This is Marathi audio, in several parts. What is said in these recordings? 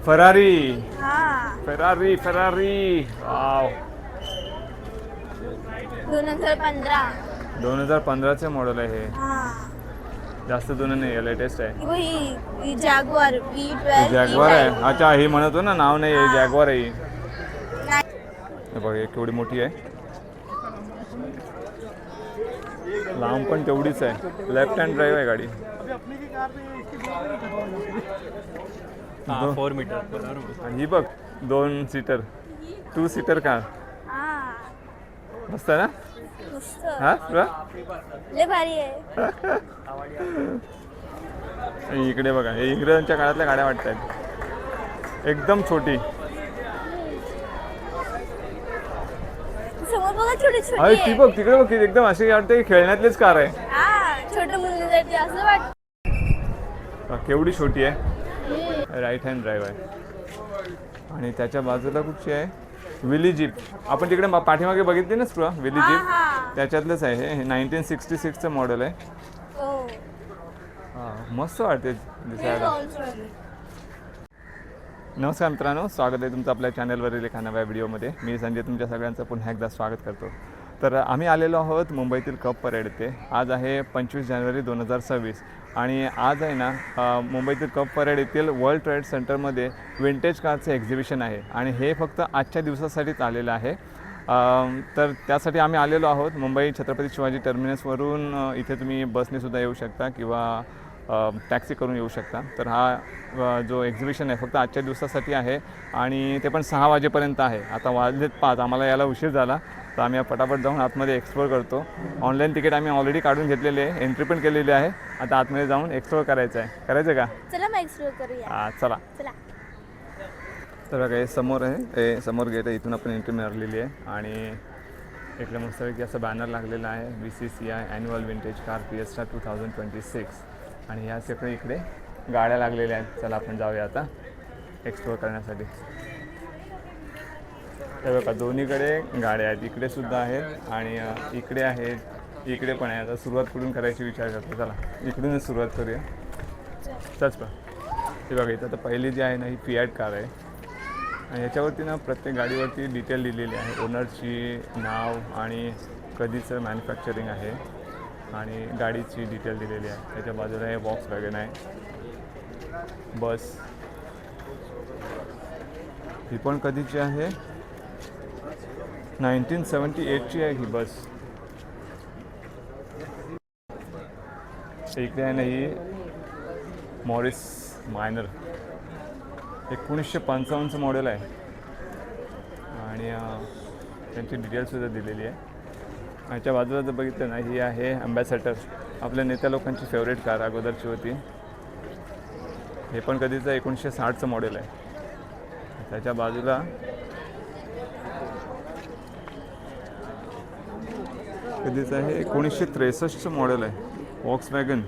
फरारी हा फरारी फरारी वाव 2015. 2015चे मॉडेल आहे हे. हा जास्त जुनं नाही आहे, लेटेस्ट आहे. ही जॅग्वार V12 जॅग्वार आहे. अच्छा ही म्हणतो ना, नाव नाही आहे, हा. जॅग्वार आहे ही. नाही. हे बघ हे केवढी मोठी आहे. लांब पण तेवढीच आहे. लेफ्ट हँड ड्राईव्ह आहे गाडी. 4 मीटर. आणि ही बघ 2 सीटर 2 सीटर कार. हा मस्त आहे ना. मस्त हा तुला लय भारी आहे. इकडे बघा, हे इंग्रजांच्या काळातल्या गाड्या वाटतात. एकदम छोटी. समोर बघा छोटी अरे छोटी ती आहे. बघ तिकडे बघ, एकदम अशी वाटते की खेळण्यातलीच कार आहे. हा छोटं मुलींसाठी असं वाटतं. केवढी छोटी आहे. राईट हँड ड्राईव्ह आहे. आणि त्याच्या बाजूला कुठची आहे, विली जीप. आपण तिकडे पाठीमागे बघितली ना स्प्रो, विली हा जीप हा त्याच्यातलंच आहे हे. 1966चं मॉडेल आहे. हो हां मस्त वाटते दिसायला. नमस्कार मित्रांनो, स्वागत आहे तुमचं आपल्या चॅनलवरील एका नव्या व्हिडिओमध्ये. मी संजय तुमच्या सगळ्यांचं पुन्हा एकदा स्वागत करतो. तर आम्ही आलेलो आहोत मुंबईतील कप परेड येथे. आज आहे 25 जानेवारी 2026 आणि आज आहे ना मुंबईतील कप परेड येथील वर्ल्ड ट्रेड सेंटरमध्ये विंटेज कारचं एक्झिबिशन आहे आणि हे फक्त आजच्या दिवसासाठीच आलेलं आहे. तर त्यासाठी आम्ही आलेलो आहोत मुंबई छत्रपती शिवाजी टर्मिनसवरून. इथे तुम्ही बसनेसुद्धा येऊ शकता किंवा टॅक्सी करून येऊ शकता. तर हा जो एक्झिबिशन आहे फक्त आजच्या दिवसासाठी आहे आणि ते पण 6 वाजेपर्यंत आहे. आता वाजलेत 5, आम्हाला यायला उशीर झाला तर आम्ही पटापट जाऊन आतमध्ये एक्सप्लोर करतो. ऑनलाईन तिकीट आम्ही ऑलरेडी काढून घेतलेले आहे, एंट्री पण केलेली आहे. आता आतमध्ये जाऊन एक्सप्लोर करायचं आहे. करायचं का? चला मग एक्सप्लोर करूया. चला. चला तर बघा हे समोर आहे, हे समोर गेट आहे, इथून आपण एंट्री मिळालेली आहे. आणि इकडे मस्तपैकी असं बॅनर लागलेलं आहे, BCCI annual vintage car fiesta 2026. आणि ह्या सगळे इकडे गाड्या लागलेल्या आहेत. चला आपण जाऊया आता एक्सप्लोअर करण्यासाठी. हे बघा दोन्हीकडे गाड्या आहेत, इकडे सुद्धा आहेत आणि इकडे आहेत, इकडे पण आहे. आता सुरुवात कुठून करायची विचार करतो. चला इकडूनच सुरुवात करूया. चच पण हे बघा इथं तर पहिली जी आहे ना ही फियाट कार आहे आणि याच्यावरती ना प्रत्येक गाडीवरती डिटेल दिलेली आहे, ओनरची नाव आणि कधीचं मॅन्युफॅक्चरिंग आहे आणि गाडीची डिटेल दिलेली आहे. त्याच्या बाजूला हे वॉक्सवॅगन आहे. बस ही पण कधीची आहे, 1978ची आहे ही बस. इकडे आहे ना ही मॉरिस मायनर 1955चं मॉडेल आहे आणि त्यांची डिटेल्ससुद्धा दिलेली आहे. याच्या बाजूला जर बघितलं ना ही आहे अँबॅसेडर, आपल्या नेत्या लोकांची फेवरेट कार अगोदरची होती. हे पण कधीचं 1960चं मॉडेल आहे. त्याच्या बाजूला कधीचं आहे 1963चं मॉडेल आहे, वॉक्सवॅगन.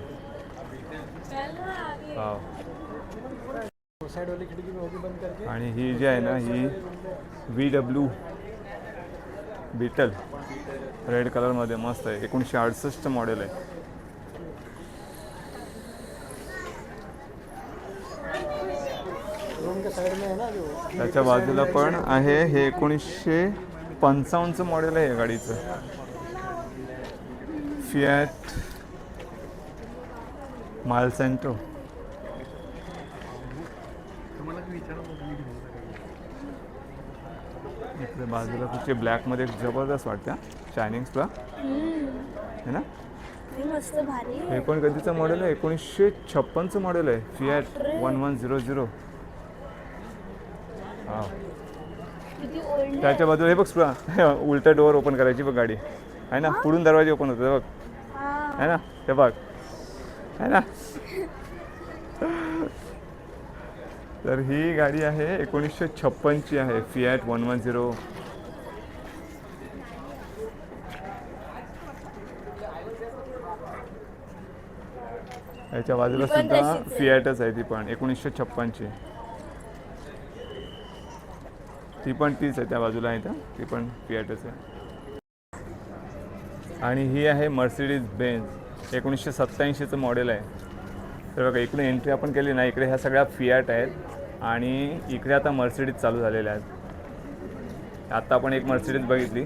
आणि ही जी आहे ना ही VW बीटल रेड कलरमध्ये मस्त आहे, 1968चं मॉडेल आहे. त्याच्या बाजूला पण आहे हे 1955चं मॉडेल आहे गाडीचं, फिएट मालसेंटो. इकडे बाजूला कुठे ब्लॅकमध्ये जबरदस्त वाटतं शायनिंग्सला है ना. मस्त भारी. हे पण कधीचं मॉडेल आहे, 1956चं मॉडेल आहे, फिएट 1100. हा त्याच्या बाजूला हे बघ सुद्धा उलटा डोअर ओपन करायची बघ गाडी आहे ना, पुढून दरवाजे ओपन होते बघ आहे ना, हे बघ आहे ना. तर ही गाडी आहे 1956ची आहे, फिएट 110. याच्या बाजूला सुद्धा फिएटच आहे, ती पण 1956ची. ती पण तीच आहे, त्या बाजूला आहे ती पण फिएटच आहे. आणि ही आहे मर्सिडीज बेंझ 1987चं मॉडेल आहे. तर बघा इकडे एंट्री आपण केली ना, इकडे ह्या सगळ्या फियाट आहेत आणि इकडे आता मर्सिडीज चालू झालेल्या आहेत. आता आपण एक मर्सिडीज बघितली,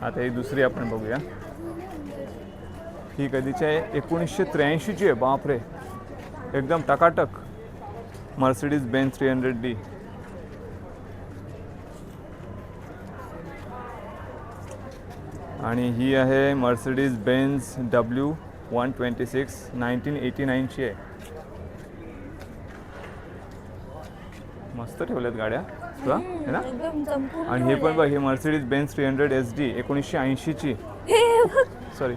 आता ही दुसरी आपण बघूया. ही कधीची आहे? 1983ची आहे. बापरे, एकदम टकाटक मर्सिडीज बेन्झ 300D. आणि ही आहे मर्सिडीज बेन्झ W126 1989ची आहे. मस्त ठेवल्यात गाड्या तुला है ना. एकदम चमकून आणि हे पण बघ, हे मर्सिडीज बेन्झ 300 SD 1980ची. सॉरी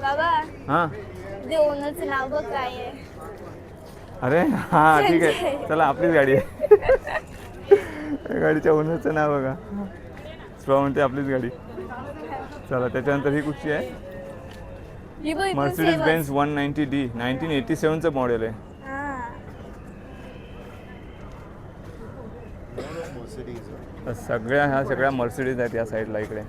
बाबा, हां. ते ओनरचं नाव बघ काय आहे. अरे हां ठीक आहे, चला आपलीच गाडी आहे. गाडीच्या ओनरचं नाव बघा, स्ट्रॉ म्हणते आपलीच गाडी. चला त्याच्यानंतर ही कुठची आहे? ही बघ, इथून मर्सिडीज same बेन्झ 190D 1987चं मॉडेल आहे. हां. तर ह्या सगळ्या मर्सिडीज आहेत या साईडला इकडे.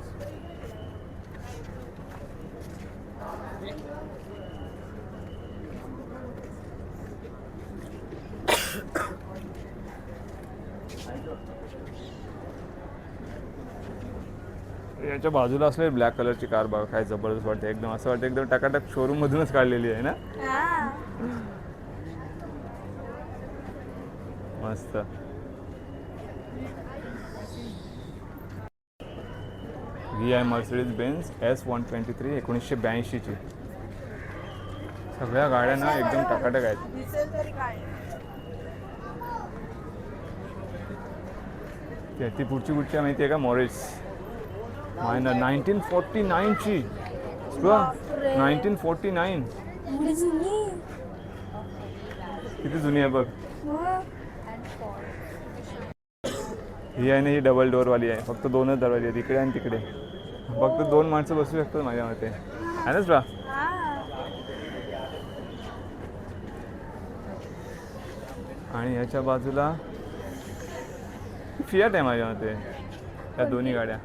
याच्या बाजूला असलेली ब्लॅक कलरची कार बघा, काय जबरदस्त वाटते. एकदम असं वाटतं एकदम टकाटक शोरूम मधूनच काढलेली आहे ना. हां. मस्त. ही आहे मर्सिडीज बेन्झ S123 1982ची. सगळ्या गाड्या ना एकदम टकाटक आहेत. ती पुढची कुठची आहे माहिती आहे का? Morris minor 1949ची. 1949 एवढी जुनी. किती जुनी आहे बघ. मग. ही आहे ना, ही डबल डोअरवाली आहे. फक्त 2च दरवाजे आहेत, इकडे आणि तिकडे. फक्त 2 माणसं बसू शकतात माझ्या मते, आहे नाच बा. हां. आणि ह्याच्या बाजूला फियाट आहे माझ्या मते, त्या दोन्ही गाड्या.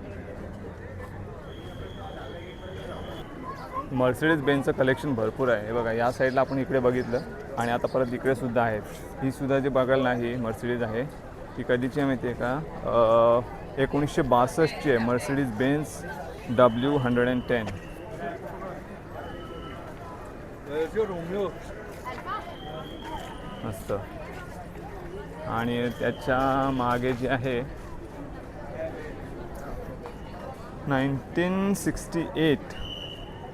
मर्सिडीज बेन्झचं कलेक्शन भरपूर आहे. हे बघा, या साईडला आपण इकडे बघितलं आणि आता परत इकडे सुद्धा आहेत. ही सुद्धा जे बघायला नाही मर्सिडीज आहे, ती कधीची आहे माहिती आहे का? 1962ची आहे. Mercedes Benz W110. मस्त. आणि त्याच्या मागे जे आहे 1968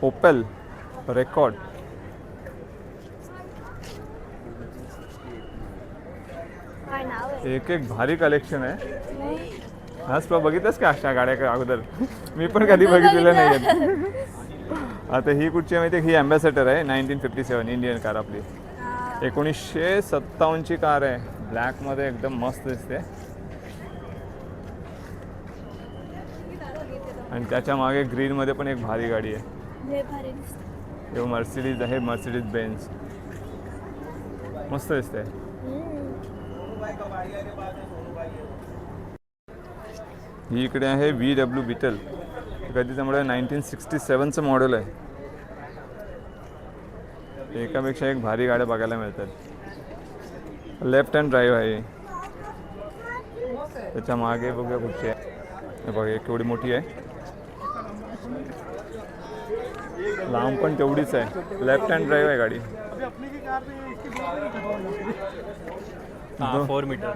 ओपेल रेकॉर्ड. काय नाव आहे? एक एक भारी कलेक्शन आहे. हाच बघितलंस का अशा गाड्या अगोदर? मी पण कधी बघितलेलं नाही आहेत. आता ही कुठची आहे माहिती आहे? ही ॲम्बॅसेडर आहे 1957 इंडियन कार आपली. 1957ची कार आहे. ब्लॅकमध्ये एकदम मस्त दिसते. आणि त्याच्या मागे ग्रीनमध्ये पण एक भारी गाडी आहे. लय भारी दिसते. हे मर्सिडीज आहे, मर्सिडीज बेन्झ. मस्त दिसते. ही इकडे आहे VW बिटल. कधीचं मॉडेल 1967चं मॉडेल आहे. एकापेक्षा एक भारी गाड्या बघायला मिळतात. लेफ्ट हँड ड्राईव्ह आहे. त्याच्या मागे बघूया कुठची आहे. हे बघा केवढी मोठी आहे. लांब पण तेवढीच आहे. लेफ्ट हँड ड्राईव्ह आहे गाडी. 4 मीटर.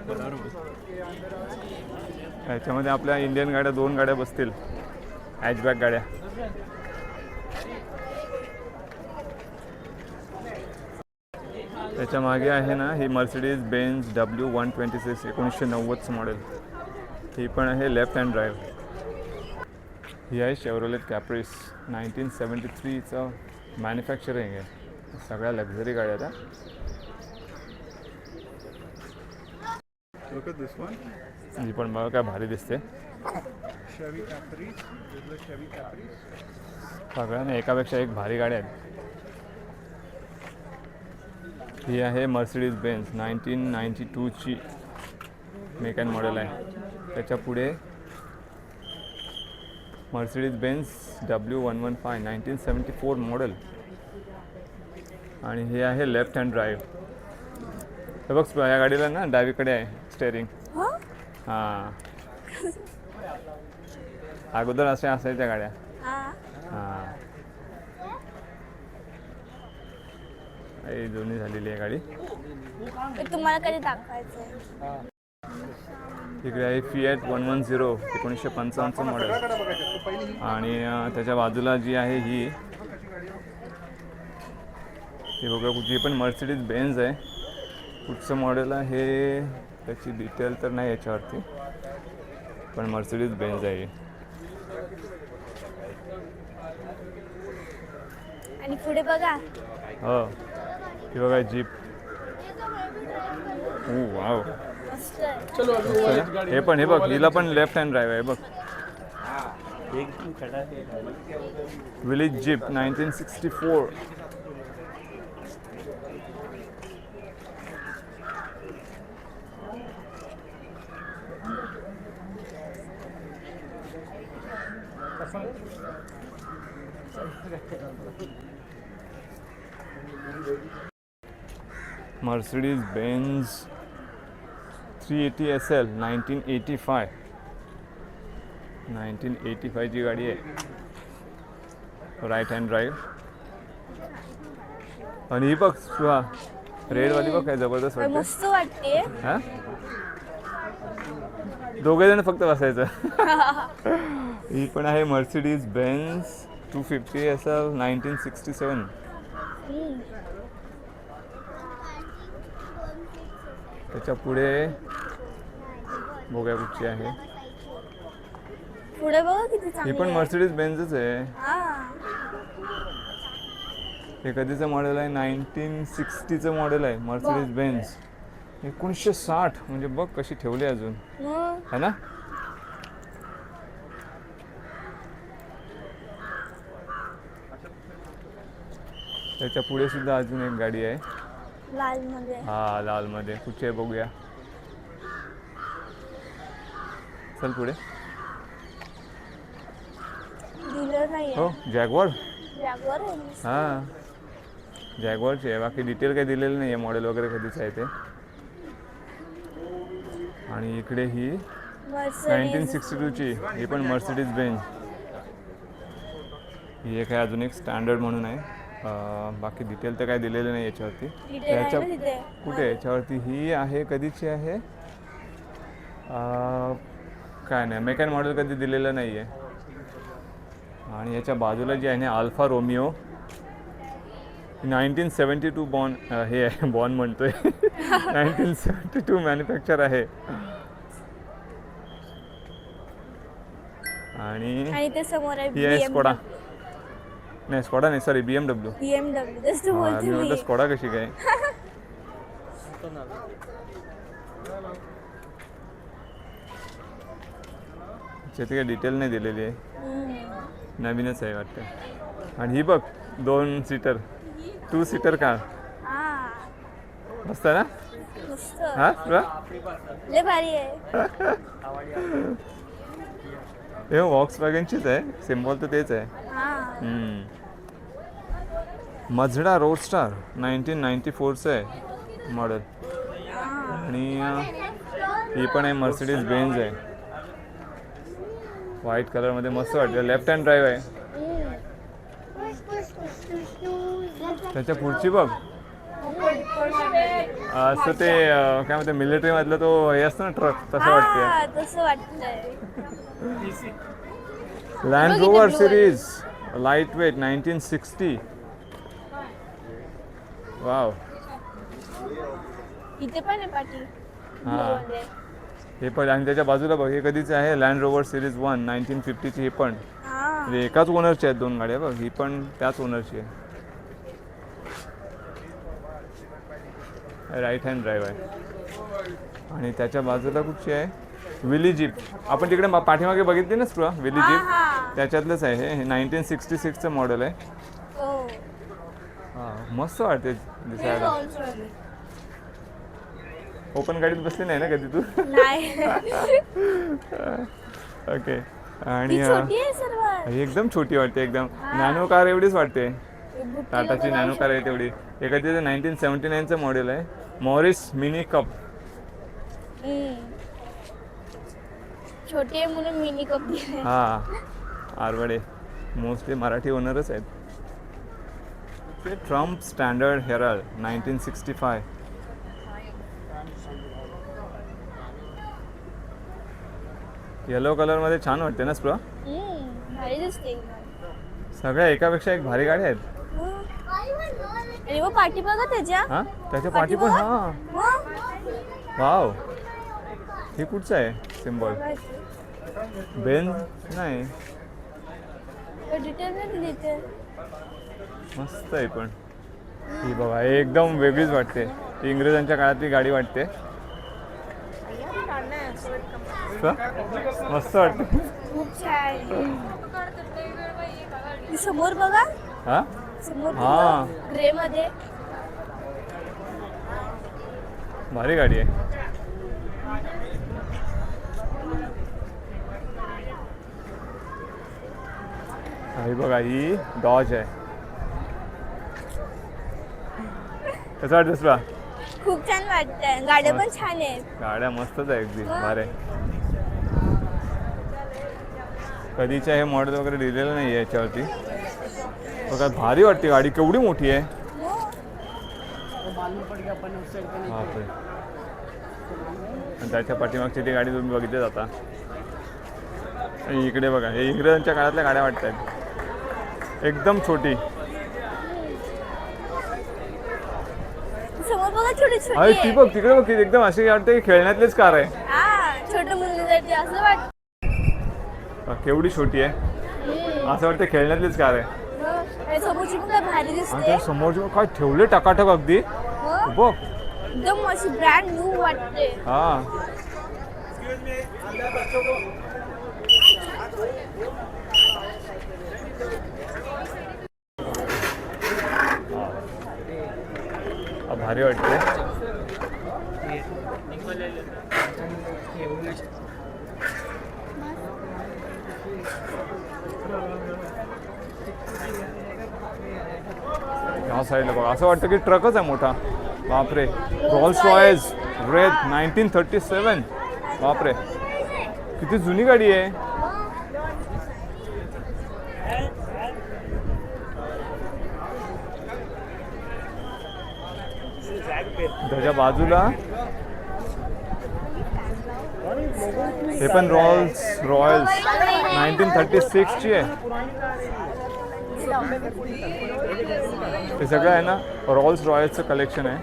याच्यामध्ये आपल्या इंडियन गाड्या 2 गाड्या बसतील, हॅचबॅक गाड्या. त्याच्या मागे आहे ना ही मर्सिडीज बेन्झ W126 1990चं मॉडेल. ही पण आहे लेफ्ट हँड ड्राईव्ह. ही आहे शेव्हरोलेट कॅप्रिस 1973चं मॅन्युफॅक्चरिंग आहे. सगळ्या लक्झरी गाड्या आता. ही पण बघा काय भारी दिसते. सगळ्यांना एकापेक्षा एक भारी गाड्या आहेत. ही आहे मर्सिडीज बेन्झ 1992ची मेकॅन मॉडेल आहे. त्याच्या पुढे मर्सिडीज बेन्झ W115 1974 मॉडेल. आणि हे आहे लेफ्ट हँड ड्राईव्ह. हे बघ या गाडीला ना डावीकडे आहे स्टेअरिंग. हो हां अगोदर अशा असायच्या गाड्या. हा हां ही जुनी झालेली आहे गाडी. ते तुम्हाला कधी दाखवायचंय? इकडे आहे फिएट 110 1955चं मॉडेल. आणि त्याच्या बाजूला जी आहे ही बघा कुठची पण मर्सिडीज बेन्झ आहे. कुठचं मॉडेल आहे त्याची डिटेल तर नाही याच्यावरती, पण मर्सिडीज बेन्झ आहे. आणि पुढे बघा. हो ही बघा जीप. वाव मस्त आहे. हे पण हे बघ हिला पण लेफ्ट हँड ड्राईव्ह आहे बघ. Village jeep 1964. Mercedes Benz 380 SL 1985 ची गाडी आहे. Right hand drive. आणि ही बघ सुहा रेडवाली बघ काय जबरदस्त वाटते. मस्त वाटते. हां दोघे जण फक्त बसायचं. ही पण आहे मर्सिडीज बेन्झ 250 SL 1967. त्याच्या पुढे बघूया कुठची आहे. पुढे बघा किती ही चांगली पण आहे. मर्सिडीज बेन्झच आहे. हा हे कधीचं मॉडेल आहे 1960चं मॉडेल आहे मर्सिडीज बेन्झ 1960. म्हणजे बघ कशी ठेवली अजून मग है ना. त्याच्या पुढे सुद्धा अजून एक गाडी आहे. लाल मध्ये. हा लालमध्ये कुठची आहे बघूया. चल पुढे. दिलं नाही हो जॅगवार. जॅगवार आहे. हां जॅगवारची आहे. बाकी डिटेल काही दिलेलं नाही आहे मॉडेल वगैरे कधीच आहे ते. आणि इकडे ही मर्सिडीज 1962ची ही पण मर्सिडीज बेन्झ. ही एक आहे अजून एक स्टँडर्ड म्हणून आहे. बाकी डिटेल तर काय दिलेलं नाही याच्यावरती. डिटेल आहे याच्या ना तिथे. कुठे याच्यावरती ही आहे कधीची आहे काय नाही मेकॅन मॉडेल कधी दिलेलं नाही आहे. आणि याच्या बाजूला जी आहे ना अल्फा रोमिओ 1972 बॉर्न. हे आहे बॉर्न म्हणतोय 1972 मॅन्युफॅक्चर आहे. आणि ते समोर आहे ही आहे स्कोडा. नाही स्कोडा नाही सॉरी BMW. BMW जस्ट मी बोलते म्हटलं मी. स्कोडा कशी काय. त्याची काही डिटेल नाही दिलेली आहे. नवीनच आहे वाटतं. आणि ही बघ 2 सीटर 2 सीटर कार. हा मस्त ना. मस्त. हां लय भारी आहे. हे वॉक्स वॅगनचीच आहे. सिम्बॉल तर तेच आहे. हा मझडा रोडस्टार 1994चं आहे मॉडेल. आणि ही पण आहे मर्सिडीज बेन्झ आहे. व्हाईट कलरमध्ये मस्त वाटते. लेफ्ट हँड ड्राईव्ह आहे. त्याच्या पुढची बघ असं ते काय म्हणते मिलिटरीमधलं तो हे असतं ना ट्रक तसं वाटते. हा तसं वाटतंय. Land Rover series light weight 1960. Wow. इथे पण आहे पाठी. हां हे पण. आणि त्याच्या बाजूला बघ हे कधीच आहे लँड रोवर सिरीज 1 1950ची. हे पण म्हणजे एकाच ओनरची आहेत 2 गाड्या बघ. ही पण त्याच ओनरची आहे. राईट हँड ड्राईव्ह आहे. आणि त्याच्या बाजूला कुठची आहे विली जीप. आपण तिकडे पाठीमागे बघितली ना स्प्रा विली जीप त्याच्यातलंच आहे हे 1966चं मॉडेल आहे. हां मस्त वाटते दिसायला. ओपन गाडीत बसली नाही ना कधी तू. ओके. आणि ही एकदम छोटी वाटते. एकदम नॅनो कार एवढीच वाटते. टाटाची नॅनो कार आहे तेवढी. एखादी 1979चं मॉडेल आहे. Morris mini cup. छोटे आहे म्हणून मिनी कप दिले. हा आरवडे मोस्टली मराठी ओनरच आहेत. ते ट्रम्प स्टँडर्ड हेराल्ड 1965. येलो कलरमध्ये छान वाटते ना स्प्रो. भारी दिसते. सगळ्या एकापेक्षा एक भारी गाडी आहेत. आणि वो पाठी बघा त्याच्या. हा त्याच्या पाठी पण. हा वाव. हे कुठचं आहे सिम्बॉल. बेन नाही. डिटेल नाही दिली. मस्त आहे पण ही बघा एकदम वेगळीच वाटते. ती इंग्रजांच्या काळातली गाडी वाटते. मस्त वाटते. खूप छान. समोर बघा. हा समोर हा ग्रे मध्ये भारी गाडी आहे. ही बघा ही डॉज आहे. कसं वाटतं तुला. खूप छान वाटतंय. गाड्या पण छान आहेत. गाड्या मस्तच आहे अगदी भारी. कधीच्या हे मॉडेल वगैरे लिहिलेलं नाही आहे याच्यावरती. बघा भारी वाटते गाडी. केवढी मोठी आहे. बापरे. आणि त्याच्या पाठीमागची ती गाडी तुम्ही बघितली जाता. इकडे बघा हे इंग्रजांच्या काळातल्या गाड्या वाटतात. एकदम छोटी. समोर बघा छोटी छोटी. अरे ती बघ तिकडे बघ एकदम अशी वाटते की खेळण्यातलीच कार आहे. हा छोटं मुलांसाठी असं वाटतं. केवढी छोटी आहे. असं वाटतं खेळण्यातलीच कार आहे. समोरची पण काय भारी आणि दिसते. त्या समोरची काय ठेवले टकाटक अगदी. बघ एकदम अशी ब्रँड न्यू वाटते. हा भारी वाटते. ह्या साईडला बघा असं वाटतं की ट्रकच आहे मोठा. बापरे. Rolls Royce red 1937. बापरे किती जुनी गाडी आहे. त्याच्या बाजूला हे पण रोल्स रॉयल्स 1936 ची आहे. हे सगळं आहे ना रोल्स रॉयल्सचं कलेक्शन आहे.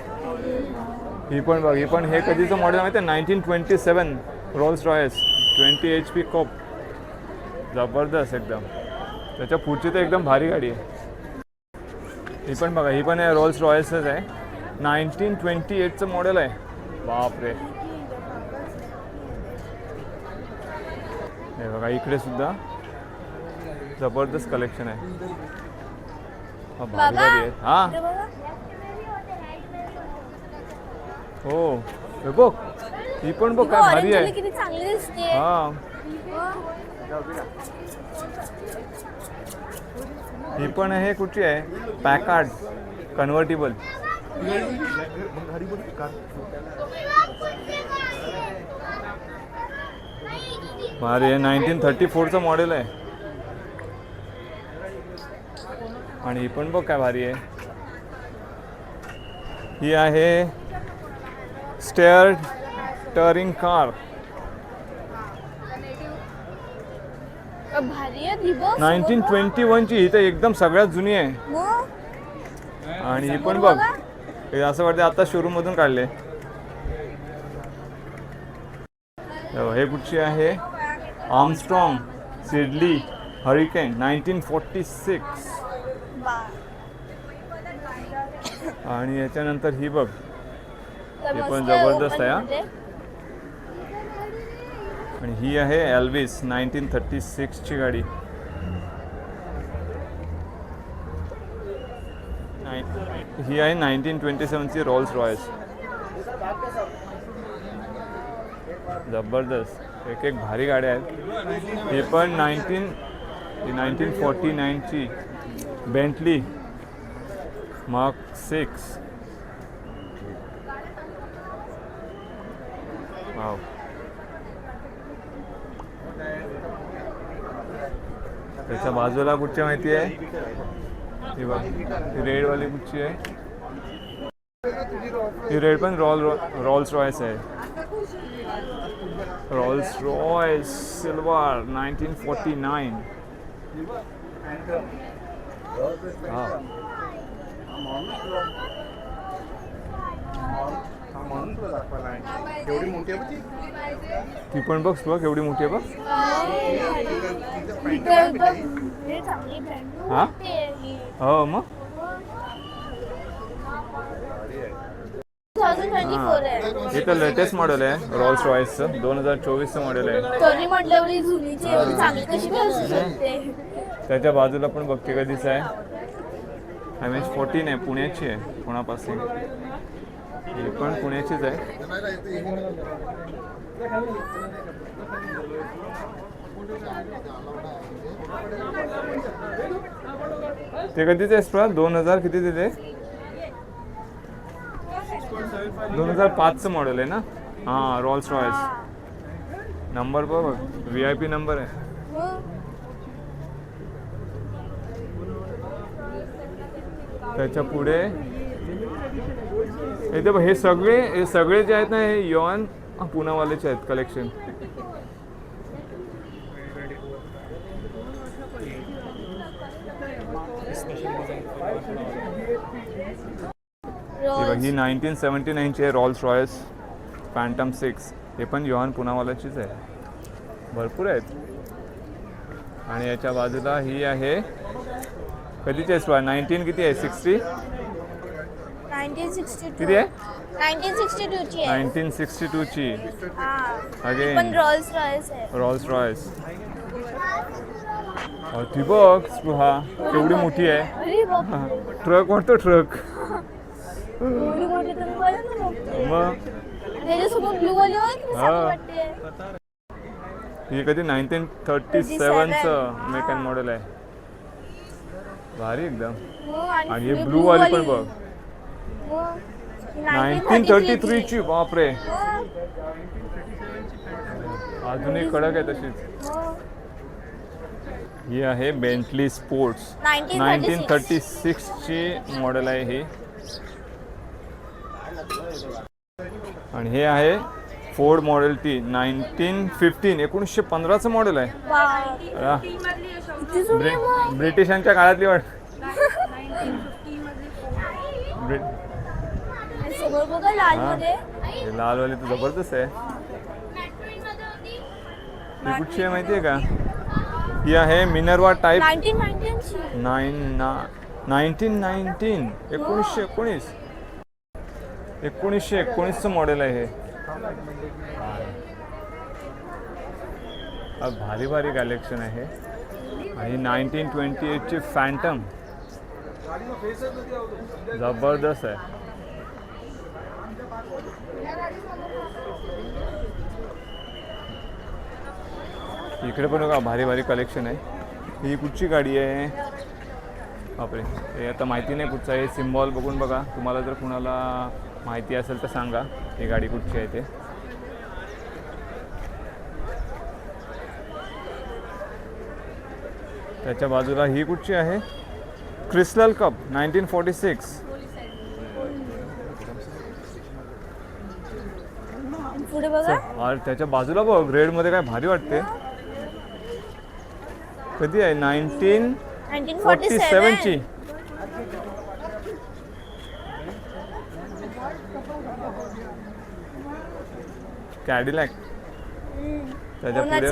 ही पण बघ. ही पण हे कधीचं मॉडेल माहिती आहे 1927 रोल्स रॉयल्स 20 HP कप. जबरदस्त एकदम. त्याच्या पुढची तर एकदम भारी गाडी आहे. ही पण बघा. ही पण आहे रोल्स रॉयल्सच आहे. 1928चं मॉडेल आहे. बापरे. हे बघा इकडे सुद्धा जबरदस्त कलेक्शन आहे. भारी भारी आहे. हा हो हे बघ. ही पण बघ काय भारी आहे. किती चांगली दिसते. हा ही पण आहे. कुठची आहे पॅकार्ड कन्व्हर्टिबल. भारी आहे. 1934चं मॉडेल आहे. आणि ही पण बघ काय भारी आहे. ही आहे स्टेअर टरिंग कार. भारी आहे ती बघ. 1921 ची. ही तर एकदम सगळ्यात जुनी आहे. आणि ही पण बघ हे असं वाटतं आता शोरूम मधून काढले. हे कुठची आहे आर्मस्ट्रॉंग सिडली हरिकेन 1946. आणि याच्यानंतर ही बघ. हे पण जबरदस्त आहे. हा आणि ही आहे एल्विस 1936 ची गाडी. ही आहे 1927 ची रोल्स रॉयस. जबरदस्त. एक एक भारी गाड्या आहेत. ही पण 1949 ची बेंटली मार्क 6. वाव. त्याच्या बाजूला कुठची माहिती आहे? ही बघ, ही रेडवाली कुठची आहे? ही रेड पण रॉल्स रॉयस आहे. Rolls Royce silver 1949. हा. ती पण बघ बघ एवढी मोठी आहे बघ. हा हो मग 2024 आहे. हे तर लेटेस्ट मॉडेल आहे रॉल्स रॉयसचं 2024चं मॉडेल आहे. तरी म्हटलं एवढी जुनीची एवढी चांगली कशी काय असू शकते? त्याच्या बाजूला पण बघते कधीच आहे. MH14 आहे, पुण्याची आहे, पुण्यापासून. ही पण पुण्याचीच आहे. ते कधीच आहे? 2000 किती दिले? 2005चं मॉडेल आहे ना? हां, रॉल्स रॉयस. नंबर बघ, VIP नंबर आहे. त्याच्या पुढे इथे बघ, हे सगळे जे आहेत ना, हे यॉन पुनावालेचे आहेत कलेक्शन. ही 1979ची आहे रॉल्स रॉयस फॅन्टम 6. हे पण योहान पुनावालाचीच आहे. भरपूर आहेत. आणि याच्या बाजूला ही आहे कधीची आहे? 19 किती आहे? 60 1962 किती आहे? 1962 ची आहे. 1962 ची. अगेन पण रॉल्स रॉयस आहे. Rolls Royce. ती बघ स्पृहा केवढी मोठी आहे. अरे बाप, ट्रक वाटतो ट्रक. एवढी मोठी तुम्ही बघा ना मोठी. मग त्याच्यासोबत ब्लू वाली आहे की हा. वाटते. ही कधी 1937चं मेक अँड मॉडेल आहे. भारी एकदम. आणि हे ब्लू वाली पण बघ 1933 ची. बापरे, अजूनही कडक आहे तशीच. ही आहे बेंटली स्पोर्ट्स 1936 ची मॉडेल आहे ही. आणि हे आहे फोर्ड मॉडेल टी 1915 1915चं मॉडेल आहे. ब्रिटिशांच्या काळातली वाट. हे लालवाली तर जबरदस्त आहे. ही कुठची आहे माहिती आहे का? ही आहे मिनर्वा टाईप 1919चं मॉडेल आहे हे. भारी भारी कलेक्शन आहे. आणि 1928 ची फॅन्टम जबरदस्त आहे. इकडे पण बघा भारी भारी कलेक्शन आहे. ही कुठची गाडी आहे? बापरे, हे आता माहिती नाही कुठचं आहे. सिम्बॉल बघून बघा. तुम्हाला जर कुणाला माहिती असेल तर सांगा ही गाडी कुठची आहे ते. त्याच्या बाजूला ही कुठची आहे? Crystal cup 1946. पुढे बघा. और त्याच्या बाजूला बघ रेडमध्ये काय भारी वाटते. कधी आहे? 1947 ची. कॅडिलॅक. त्याच्या पुढे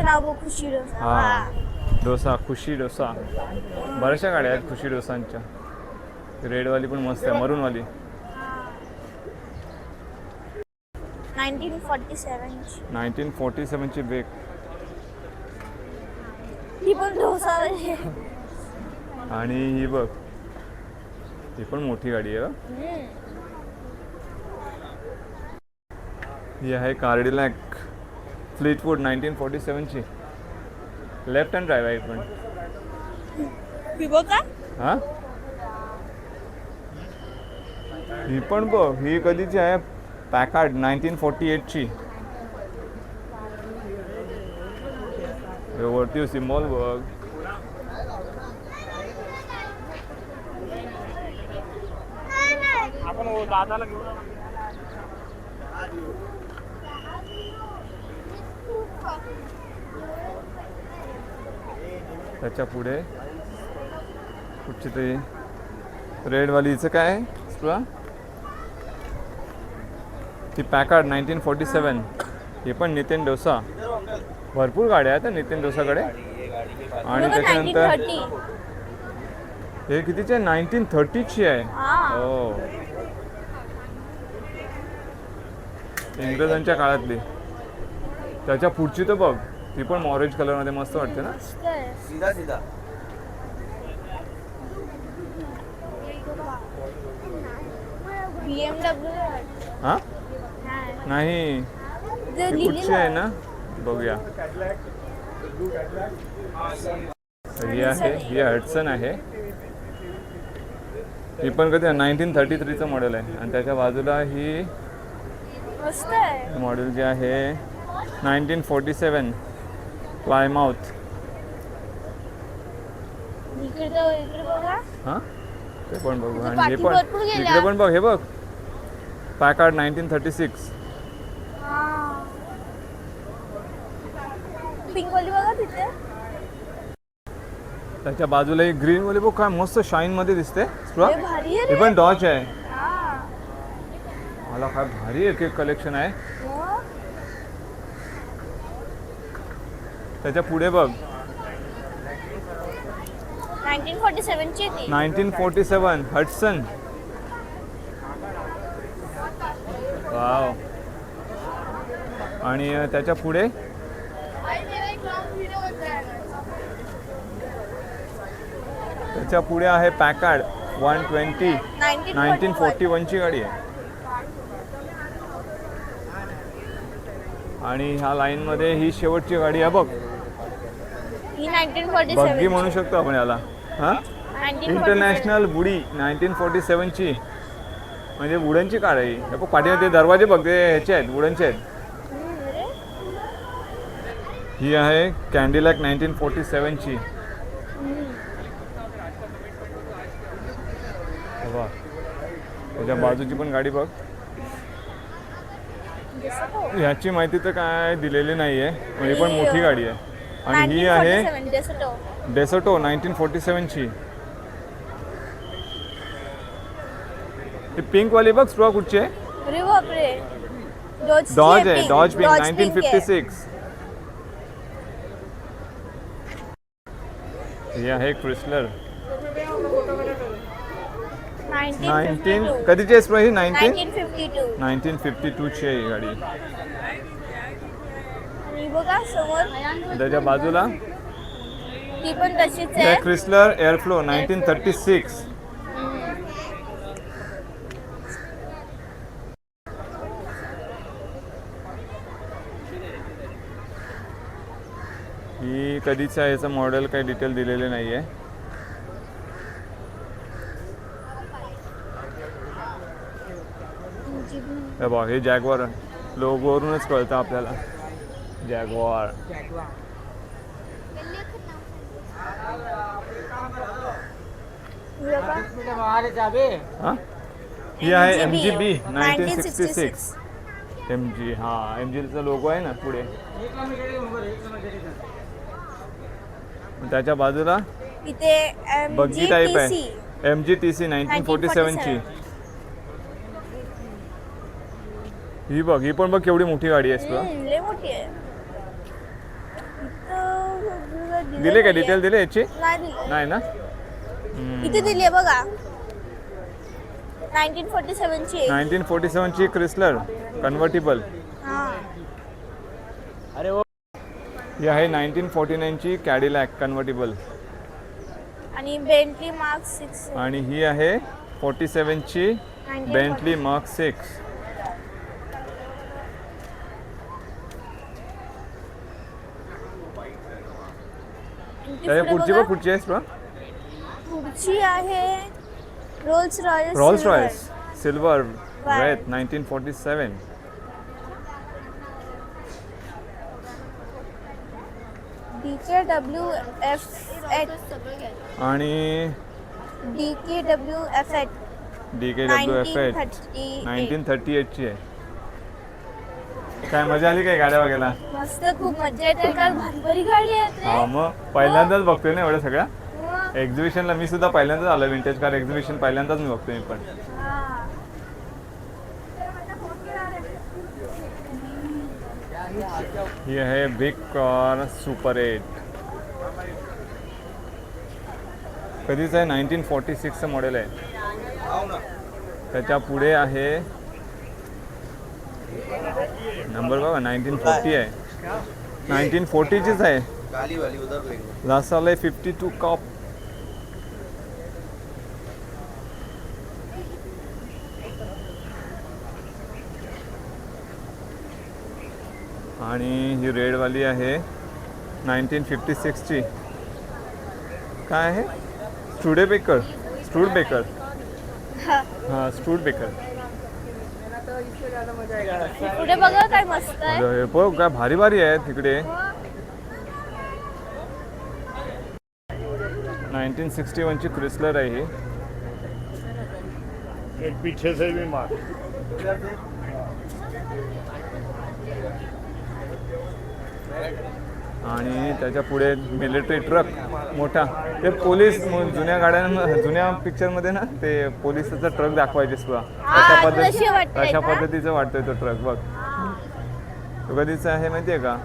हा डोसा, खुशी डोसा. बऱ्याचशा गाड्या आहेत खुशी डोसांच्या. रेडवाली पण मस्त आहे, मरूनवाली. 1947 ची बेक. ही पण डोसा आहे. आणि ही बघ, ही पण मोठी गाडी आहे. ही आहे कार्डिलॅक फ्लीटवूड 1947 ची. लेफ्ट हँड ड्राईव्ह आहे पण. हा, ही पण बघ. ही कधीची आहे? पॅकार्ड 1948 ची. हे वरती सिम्बॉल बघ. त्याच्या पुढे कुठची तरी रेडवाली हिचं काय आहे तुला? ती पॅकार्ड 1947. हे पण नितीन डोसा. भरपूर गाड्या आहेत नितीन डोसाकडे. आणि त्याच्यानंतर 1930. हे कितीची आहे? 1930ची आहे. हा. हो, इंग्रजांच्या काळातली. त्याच्या पुढची तर बघ, ती पण ऑरेंज कलरमध्ये मस्त वाटते ना. मस्त आहे. सीधा सीधा BMW हा नाही, ती कुठची आहे ना, बघूया. ही आहे, ही हडसन आहे. ही पण कधी 1933चं मॉडेल आहे. आणि त्याच्या बाजूला ही मस्त आहे. मॉडेल जे आहे 1947 प्लायमाउथ. इकडे बघा. हां, ते पण बघू. आणि हे पाठी पण भरपूर गेल्या. इकडे पण बघ, हे बघ पॅकार्ड 1936. पिंक वाली बघा तिथे. त्याच्या बाजूला एक ग्रीन वाली बघ, काय मस्त शाईन मध्ये दिसते. हे भारी आहे हे रे. पण डॉज आहे. हा. मला काय भारी एक एक कलेक्शन आहे. मग? त्याच्या पुढे बघ 1947 ची ती. 1947 हडसन. वाव. आणि त्याच्या पुढे त्याच्या पुढे आहे पॅकार्ड 120 1941 ची गाडी आहे. आणि ह्या लाईन मध्ये ही शेवटची गाडी आहे बघ. ही 1947 बग्गी म्हणू शकतो आपण याला. हा, 1947. इंटरनॅशनल बुडी 1947 ची. म्हणजे वुडनची कार आहे ही. बघ पाठीमध्ये दरवाजे बघ, ते ह्याचे आहेत, वुडनचे आहेत. अरे. ही आहे कॅन्डिलॅक 1947 ची. बघा, त्याच्या बाजूची पण गाडी बघ. ह्याची माहिती तर काय दिलेली नाही आहे. ही पण मोठी गाडी आहे. आणि ही आहे 1947 डेसोटो. डेसोटो 1947 ची. ही पिंक वाली बघ, स्ट्रॉ कुठची आहे? अरे बापरे. डॉज आहे, डॉज पिंक 1956. ही आहे क्रिसलर 19 कधीची आहे स्ट्रॉ ही? 1952. 1952 ची आहे ही गाडी. आणि बघा समोर त्याच्या बाजूला ती पण तशीच हे आहे. क्रिसलर एअरफ्लो 1936. ही कधीचं आहे, याचं मॉडेल काही डिटेल दिलेले नाही आहे. हे बघ, हे जॅगवार लोगोवरूनच कळतं आपल्याला. जॅगवार. हा, ही आहे MGB 1966. MG, हा MGचा लोगो आहे ना पुढे. त्याच्या बाजूला इथे बग्गी टाईप आहे. MGTC 1947 ची. ही बघ, ही पण बघ केवढी मोठी गाडी आहे तुला. लय मोठी आहे. इथं दिले का डिटेल दिले याची? नाही दिली. नाही ना. इथे दिली आहे बघा. 1947 ची. 1947 ची क्रिसलर कन्व्हर्टिबल. हा. ही आहे 1949 ची कॅडिलॅक कन्व्हर्टिबल. आणि बेंटली मार्क 6. आणि ही आहे 47 ची बेंटली मार्क 6. त्याच्या पुढची बघ, पुढची आहे पुढची आहे Rolls Royce. Rolls Royce silver Wraith 1947. DKWF8 आणि DKWF8 DKWF8 1938. 1938ची आहे. काय मजा आली काय गाड्या बघायला? मस्त, खूप मजा येते. का भारी भारी गाडी आहेत हा, मग पहिल्यांदाच बघतोय ना एवढ्या सगळ्या मग, एक्झिबिशनला. मी सुद्धा पहिल्यांदाच आलो, विंटेज कार एक्झिबिशन पहिल्यांदाच मी बघतोय मी पण. हा. ही आहे बिग कार सुपर 8. कधीच आहे, 1946चं मॉडेल आहे. त्याच्या पुढे आहे नंबर बघा 1940 आहे. 1940चीच आहे. लास्ट आलंय 52 कॉप. आणि ही रेडवाली आहे 1956ची. काय आहे? स्टुडेबेकर. हां, स्टुडेबेकर. पुढे बघा काय मस्त आहे. अरे बघ काय भारी भारी आहे तिकडे. 1961ची क्रिसलर आहे ही. एक पीछे से भी मार. आणि त्याच्या पुढे मिलिटरी ट्रक मोठा. ते पोलीस जुन्या जुन्या पिक्चरमध्ये ना ते पोलिसाचा ट्रक दाखवायचे सुद्धा. अशा पद्धतीचं वाटतोय तो ट्रक. बघ तो कधीचा आहे माहिती आहे का?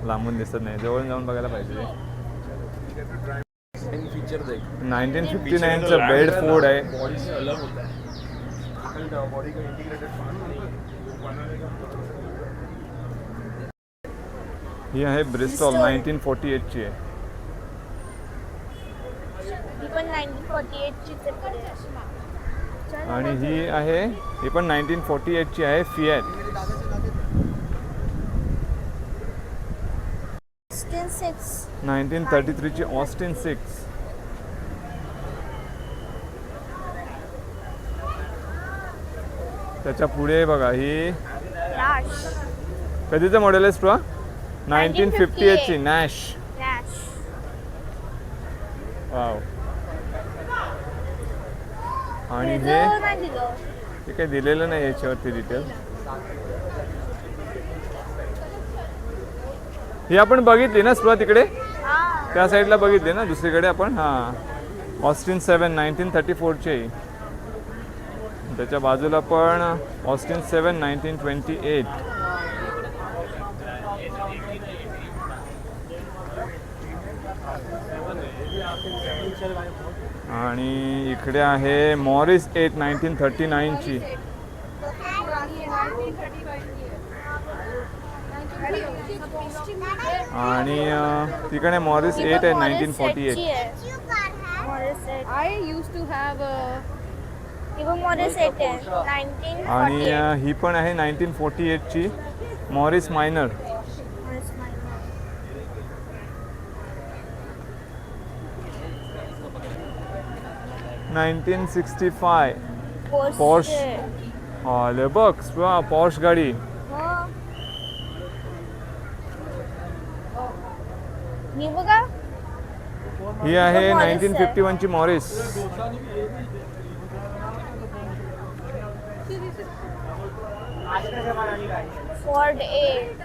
लांबून दिसत नाही, जवळ जाऊन बघायला पाहिजे. 1959चं बेड फोर्ड आहे. ही आहे ब्रिस्टॉल 1948ची आहे. आणि ही आहे, ही पण 1948ची आहे, फिएट. 1933ची ऑस्टिन 6. त्याच्या पुढे बघा ही कधीचं मॉडेल आहे स्ट्रॉ? 1958ची नॅश. वाव. आणि हे काही दिलेलं नाही याच्यावरती डिटेल. ही आपण बघितली ना स्ट्रॉ तिकडे त्या साईडला बघितली ना दुसरीकडे आपण. हां, ऑस्टिन 7 1934ची. त्याच्या बाजूला पण ऑस्टिन 7 1928. आणि इकडे आहे मॉरिस 8 1939ची. आणि तिकडे मॉरिस 8 आहे 1948. आणि ही पण आहे 1948ची मॉरिस मायनर. पॉर्श. आले बघ पॉर्श गाडी. ही आहे 1951ची मॉरिस.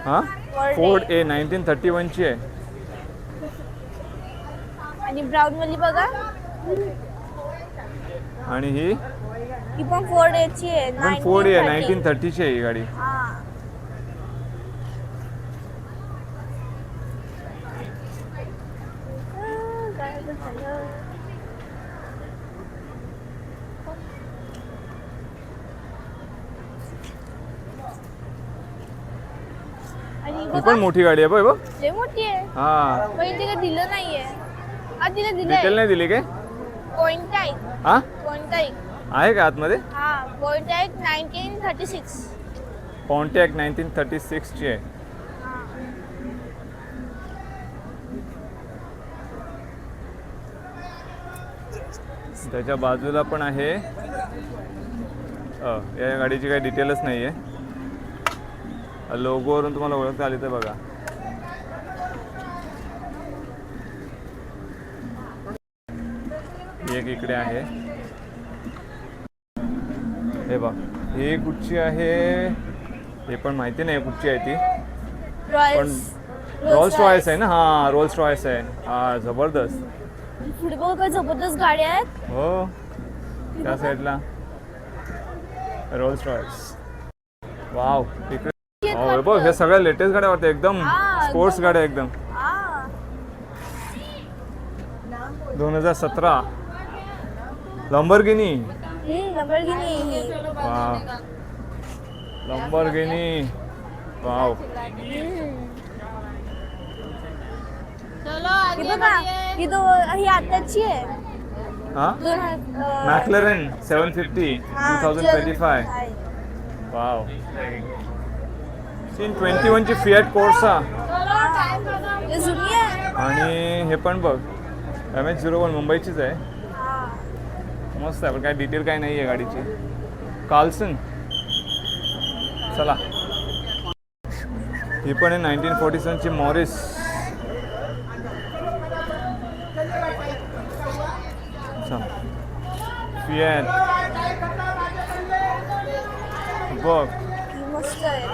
हां, फोर्ड ए 1931ची आहे. आणि ब्राऊन वाली बघा. आणि ही पण फोर्ड एची आहे. पण फोर्ड आहे 1930ची आहे ही गाडी. ही पण मोठी गाडी आहे बघ. लय मोठी आहे. हा, पण तिला दिलं नाहीये. तिला डिटेल दिलंय. नाही दिली काय? पॉइंट आहे. हा, पॉइंट आहे का आतमध्ये? हा, पॉइंट आहे 1936. पॉन्टियाक 1936ची आहे. त्याच्या बाजूला पण आहे. या गाडीची काही डिटेलच नाही आहे. लोगोवरून तुम्हाला ओळखता आली तर बघा. एक इकडे आहे. हे बघ, ही कुठची आहे हे पण माहिती नाही कुठची आहे ती. पण रोल्स रॉयस आहे ना. हा, रोल्स रॉयस आहे. हा, जबरदस्त. पुढे बघ काय जबरदस्त गाड्या आहेत. हो, त्या साईडला रोल्स रॉयस. वाव, इकडे हो बघ, हे सगळ्या लेटेस्ट गाड्या वाटतं, एकदम स्पोर्ट्स गाड्या एकदम. 2017 Lamborghini. Lamborghini. Wow, Lamborghini. Wow, ही बघा, ही आताची आहे. हा, मॅक्लॅरेन 750 2025. वाव, 21 ची फिएट कोर्सा. हे जुनी आहे. आणि हे पण बघ, MH01 मुंबईचीच आहे. मस्त आहे, पण काय डिटेल काय नाही आहे गाडीची. कार्लसन. चला, ही पण आहे 1947 ची मॉरिस. फिएट बघ, मस्त आहे.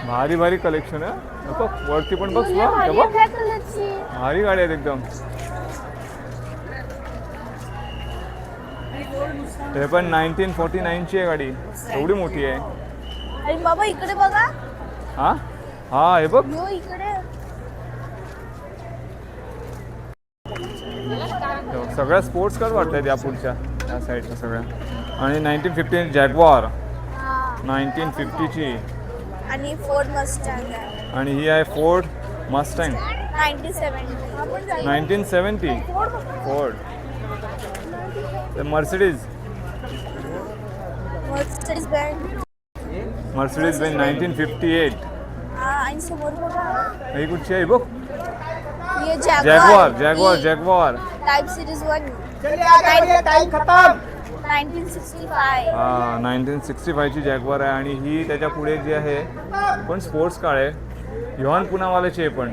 भारी भारी कलेक्शन आहे. बघ वरती पण बघ, जुनी भारी बघ आहे काय कलरची. भारी गाडी आहेत एकदम. हे पण 1949 ची आहे गाडी, एवढी मोठी आहे. आणि बाबा इकडे बघा. हा हा, हे बघ, यो इकडे. सगळ्या स्पोर्ट्स कार वाटतात या पुढच्या या साईडच्या सगळ्या. आणि 1950 जॅग्वार, 1950 ची. आणि फोर्ड मस्टँग आहे. आणि ही आहे Ford Mustang 1970. 1970. Ford. Mercedes Mercedes Benz. Mercedes Benz 1958. आणि समोर बघा, ही कुठची आहे बघ, ये Jaguar. Jaguar Jaguar type series 1 1965. हा, 1965 ची जॅग्वार आहे. आणि ही त्याच्या पुढे जी आहे पण स्पोर्ट्स कार आहे, योहान पुनावाल्याची आहे पण.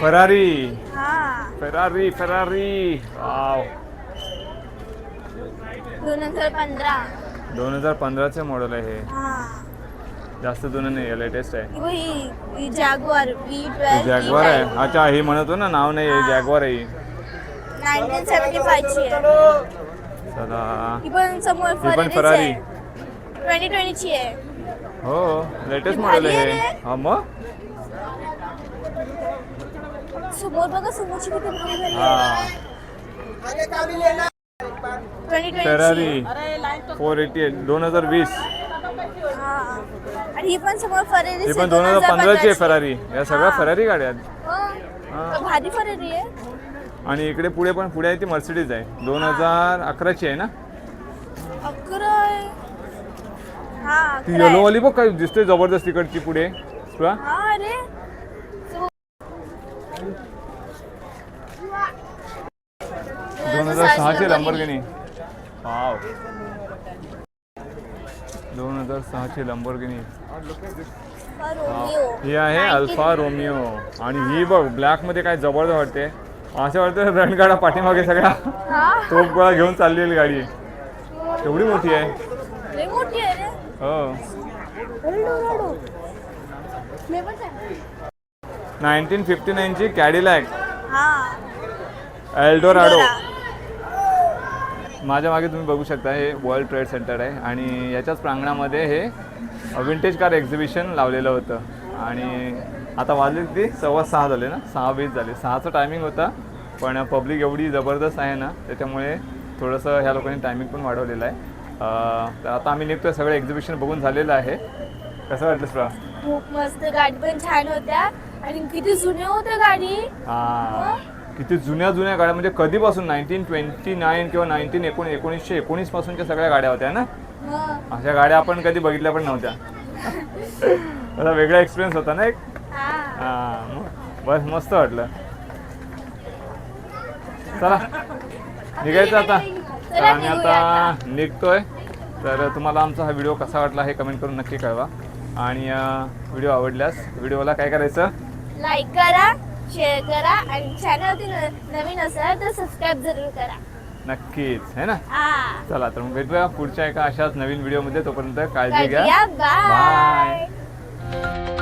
फरारी. फेरारी. फेरारी. वाव, 2015. 2015 चे मॉडेल आहे हे. जास्त जुनं नाही आहे, लेटेस्ट आहे. ही जॅग्वार V12. जॅग्वार आहे. अच्छा, ही म्हणतो ना, नाव नाही आहे, जॅग्वार आहे ही. 1975 ची आहे. चला, ही पण समोर ही पण फरारी. 2020 ची आहे. हो, लेटेस्ट मॉडेल आहे भारी हे. आहे. हा मग. समोर बघा, समोरची किती भारी भारी हा, आहे. 2020 फेरारी 488 2020. आणि ही पण समोर फरारी. ही पण 2015 ची आहे फरारी. या सगळ्या फरारी गाड्या आहेत. भारी फरारी आहे. आणि इकडे पुढे पण पुढे आहे ती मर्सिडीज आहे, 2011 ची आहे ना. 11 आहे. हा, ती येलोवाली बघ काय दिसते जबरदस्त तिकडची पुढे तुला. हा, अरे 2006 ची लंबोर्गिनी. वाव, 2006 ची लंबोर्गिनी. ही आहे अल्फा रोमिओ. आणि ही बघ ब्लॅक मध्ये काय जबरदस्त वाटते. असं वाटतं रणगाडा पाठीमागे सगळ्या तोप गोळा घेऊन चाललेली गाडी आहे, एवढी मोठी आहे. लय मोठी आहे रे. हो, 1959 ची कॅडिलॅक एल्डोराडो. माझ्या मागे तुम्ही बघू शकता, हे वर्ल्ड ट्रेड सेंटर आहे. आणि याच्याच प्रांगणामध्ये हे विंटेज कार एक्झिबिशन लावलेलं होतं. आणि आता वाजले किती, 6:15 झाले ना, 6:20 झाले. 6चं टायमिंग होता, पण पब्लिक एवढी जबरदस्त आहे ना, त्याच्यामुळे थोडंसं ह्या लोकांनी टायमिंग पण वाढवलेलं आहे. तर आता आम्ही निघतोय, सगळं एक्झिबिशन बघून झालेलं आहे. कसं वाटलं तुला? खूप मस्त. गाडी पण छान होत्या आणि किती जुन्या होत्या गाडी. हां, किती जुन्या जुन्या गाड्या, म्हणजे कधीपासून 1929 किंवा 1919 पासूनच्या सगळ्या गाड्या होत्या ना. अशा गाड्या आपण कधी बघितल्या पण नव्हत्या. असा वेगळा एक्सपिरियन्स होता ना एक. हां, बस मस्त वाटलं. चला निघायचं आता. तर आम्ही आता निघतोय. तर तुम्हाला आमचा हा व्हिडिओ कसा वाटला हे कमेंट करून नक्की कळवा. आणि व्हिडिओ आवडल्यास व्हिडिओला काय करायचं, लाईक करा, शेअर करा आणि चॅनलवरती नवीन असाल तर सबस्क्राईब जरूर करा. नक्कीच है ना. हा चला तर मग भेटूया पुढच्या एका अशाच नवीन व्हिडिओमध्ये. तोपर्यंत काळजी घ्या. बाय. बाय.